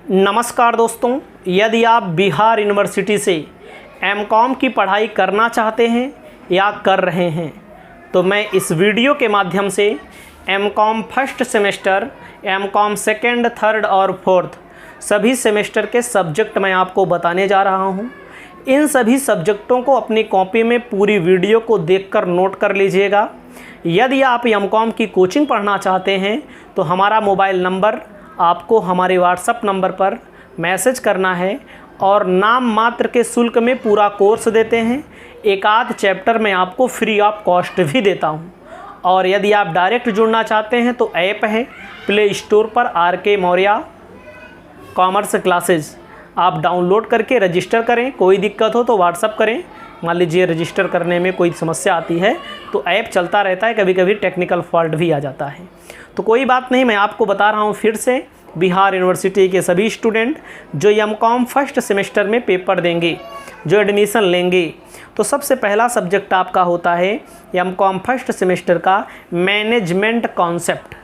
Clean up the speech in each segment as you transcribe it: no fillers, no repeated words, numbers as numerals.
नमस्कार दोस्तों, यदि आप बिहार यूनिवर्सिटी से एमकॉम की पढ़ाई करना चाहते हैं या कर रहे हैं तो मैं इस वीडियो के माध्यम से MCom first semester, MCom second, third और फोर्थ सभी सेमेस्टर के सब्जेक्ट मैं आपको बताने जा रहा हूं। इन सभी सब्जेक्टों को अपनी कॉपी में पूरी वीडियो को देखकर नोट कर लीजिएगा। यदि आप एमकॉम की कोचिंग पढ़ना चाहते हैं तो हमारा मोबाइल नंबर आपको हमारे व्हाट्सएप नंबर पर मैसेज करना है और नाम मात्र के शुल्क में पूरा कोर्स देते हैं। एक आध चैप्टर में आपको फ्री ऑफ कॉस्ट भी देता हूं। और यदि आप डायरेक्ट जुड़ना चाहते हैं तो ऐप है प्ले स्टोर पर RK मौर्या कॉमर्स क्लासेज, आप डाउनलोड करके रजिस्टर करें। कोई दिक्कत हो तो व्हाट्सअप करें। मान लीजिए रजिस्टर करने में कोई समस्या आती है तो ऐप चलता रहता है, कभी कभी टेक्निकल फॉल्ट भी आ जाता है, तो कोई बात नहीं। मैं आपको बता रहा हूँ फिर से, बिहार यूनिवर्सिटी के सभी स्टूडेंट जो एमकॉम फर्स्ट सेमेस्टर में पेपर देंगे, जो एडमिशन लेंगे, तो सबसे पहला सब्जेक्ट आपका होता है एमकॉम फर्स्ट सेमेस्टर का मैनेजमेंट कॉन्सेप्ट,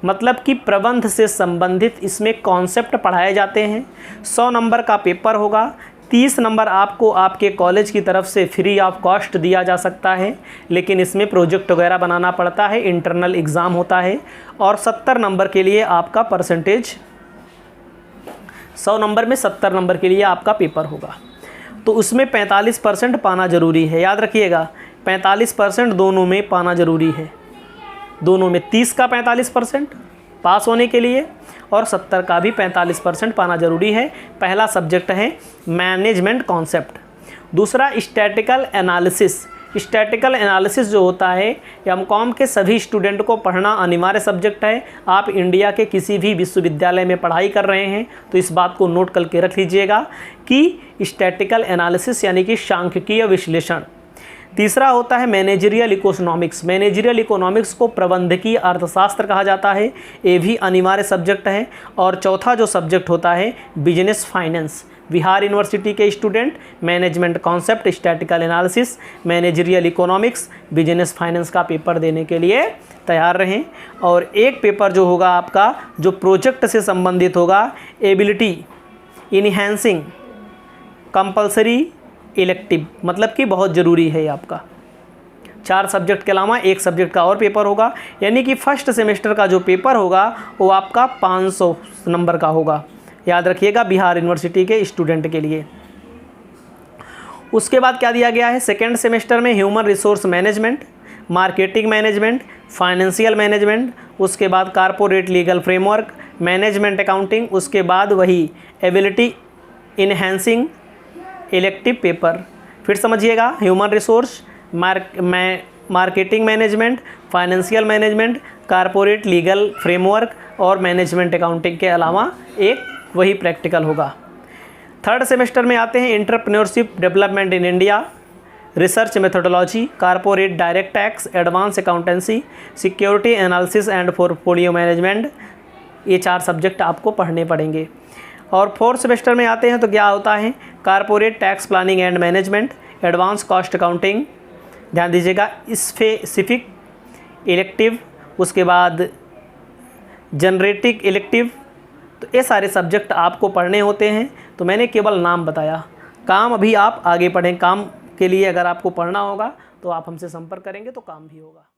मतलब कि प्रबंध से संबंधित इसमें कॉन्सेप्ट पढ़ाए जाते हैं। 100 नंबर का पेपर होगा। 30 नंबर आपको आपके कॉलेज की तरफ से फ्री ऑफ कॉस्ट दिया जा सकता है, लेकिन इसमें प्रोजेक्ट वगैरह बनाना पड़ता है, इंटरनल एग्ज़ाम होता है। और 70 नंबर के लिए आपका परसेंटेज, 100 नंबर में 70 नंबर के लिए आपका पेपर होगा, तो उसमें 45% पाना ज़रूरी है। याद रखिएगा, 45% दोनों में पाना ज़रूरी है। दोनों में 30 का 45% पास होने के लिए और 70 का भी 45% पाना ज़रूरी है। पहला सब्जेक्ट है मैनेजमेंट कॉन्सेप्ट। दूसरा स्टैटिकल एनालिसिस। स्टैटिकल एनालिसिस जो होता है एमकॉम के सभी स्टूडेंट को पढ़ना अनिवार्य सब्जेक्ट है। आप इंडिया के किसी भी विश्वविद्यालय में पढ़ाई कर रहे हैं तो इस बात को नोट करके रख लीजिएगा कि स्टैटिकल एनालिसिस यानी कि सांख्यिकीय विश्लेषण। तीसरा होता है मैनेजरियल इकोनॉमिक्स। मैनेजरियल इकोनॉमिक्स को प्रबंधकीय अर्थशास्त्र कहा जाता है, ये भी अनिवार्य सब्जेक्ट है। और चौथा जो सब्जेक्ट होता है बिजनेस फाइनेंस। बिहार यूनिवर्सिटी के student management concept, statistical analysis, managerial economics, business finance का पेपर देने के लिए तैयार रहें। और एक पेपर जो होगा आपका जो प्रोजेक्ट से संबंधित होगा, एबिलिटी इनहेंसिंग कंपल्सरी इलेक्टिव, मतलब कि बहुत ज़रूरी है आपका। 4 सब्जेक्ट के अलावा एक सब्जेक्ट का और पेपर होगा, यानी कि फर्स्ट सेमेस्टर का जो पेपर होगा वो आपका 500 नंबर का होगा। याद रखिएगा बिहार यूनिवर्सिटी के स्टूडेंट के लिए। उसके बाद क्या दिया गया है सेकेंड सेमेस्टर में, human resource management, marketing management, financial management, उसके बाद corporate legal framework, management accounting, उसके बाद वही एबिलिटी इनहेंसिंग इलेक्टिव पेपर। फिर समझिएगा, human resource, marketing management, financial management, corporate legal framework और मैनेजमेंट अकाउंटिंग के अलावा एक वही प्रैक्टिकल होगा। थर्ड सेमेस्टर में आते हैं entrepreneurship development in India, research methodology, corporate direct tax, advance accountancy, security analysis and portfolio management. ये 4 सब्जेक्ट आपको पढ़ने पड़ेंगे। और फोर्थ सेमेस्टर में आते हैं तो क्या होता है corporate tax planning and management, advance cost accounting, ध्यान दीजिएगा, स्पेसिफिक इलेक्टिव, उसके बाद जनरेटिव इलेक्टिव। तो ये सारे सब्जेक्ट आपको पढ़ने होते हैं। तो मैंने केवल नाम बताया, काम अभी आप आगे पढ़ें। काम के लिए अगर आपको पढ़ना होगा तो आप हमसे संपर्क करेंगे तो काम भी होगा।